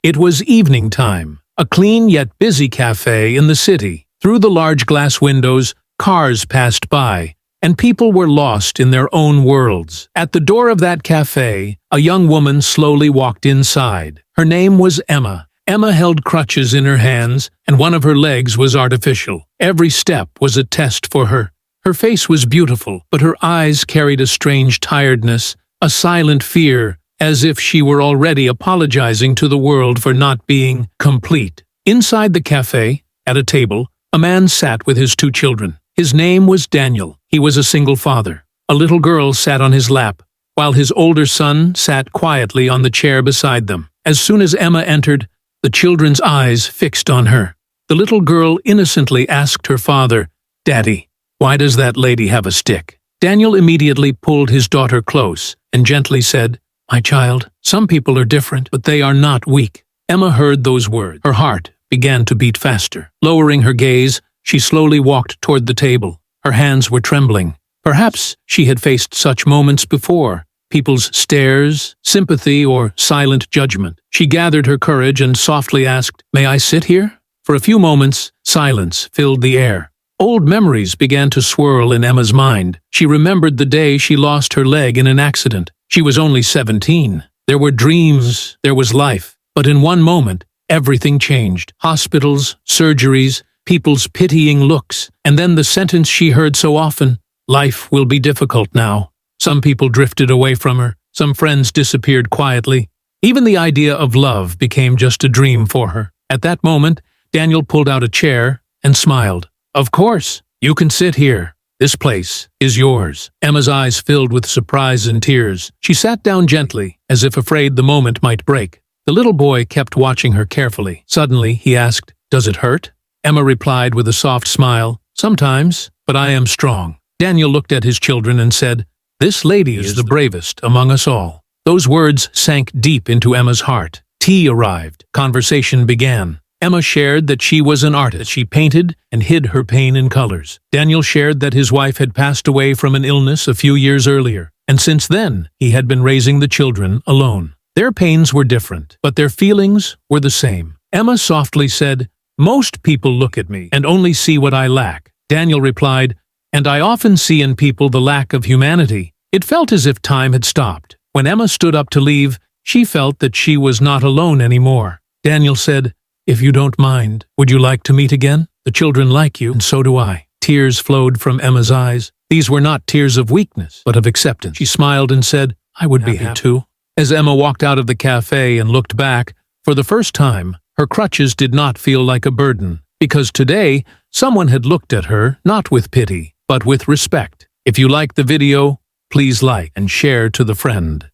It was evening time, a clean yet busy cafe in the city. Through the large glass windows, cars passed by, and people were lost in their own worlds. At the door of that cafe, a young woman slowly walked inside. Her name was Emma. Emma held crutches in her hands, and one of her legs was artificial. Every step was a test for her. Her face was beautiful, but her eyes carried a strange tiredness, a silent fear, as if she were already apologizing to the world for not being complete. Inside the cafe, at a table, a man sat with his 2 children. His name was Daniel. He was a single father. A little girl sat on his lap, while his older son sat quietly on the chair beside them. As soon as Emma entered, the children's eyes fixed on her. The little girl innocently asked her father, "Daddy, why does that lady have a stick?" Daniel immediately pulled his daughter close and gently said, "My child, some people are different, but they are not weak." Emma heard those words. Her heart began to beat faster. Lowering her gaze, she slowly walked toward the table. Her hands were trembling. Perhaps she had faced such moments before, people's stares, sympathy, or silent judgment. She gathered her courage and softly asked, "May I sit here?" For a few moments, silence filled the air. Old memories began to swirl in Emma's mind. She remembered the day she lost her leg in an accident. She was only 17. There were dreams, there was life. But in one moment, everything changed. Hospitals, surgeries, people's pitying looks, and then the sentence she heard so often, "Life will be difficult now." Some people drifted away from her. Some friends disappeared quietly. Even the idea of love became just a dream for her. At that moment, Daniel pulled out a chair and smiled. "Of course, you can sit here. This place is yours." Emma's eyes filled with surprise and tears. She sat down gently, as if afraid the moment might break. The little boy kept watching her carefully. Suddenly, he asked, "Does it hurt?" Emma replied with a soft smile, "Sometimes, but I am strong." Daniel looked at his children and said, "This lady is the bravest among us all." Those words sank deep into Emma's heart. Tea arrived. Conversation began. Emma shared that she was an artist. She painted and hid her pain in colors. Daniel shared that his wife had passed away from an illness a few years earlier, and since then, he had been raising the children alone. Their pains were different, but their feelings were the same. Emma softly said, "Most people look at me and only see what I lack." Daniel replied, "And I often see in people the lack of humanity." It felt as if time had stopped. When Emma stood up to leave, she felt that she was not alone anymore. Daniel said, "If you don't mind, would you like to meet again? The children like you, and so do I." Tears flowed from Emma's eyes. These were not tears of weakness, but of acceptance. She smiled and said, "I would be happy too." As Emma walked out of the cafe and looked back, for the first time, her crutches did not feel like a burden, because today, someone had looked at her not with pity, but with respect. If you liked the video, please like and share to the friend.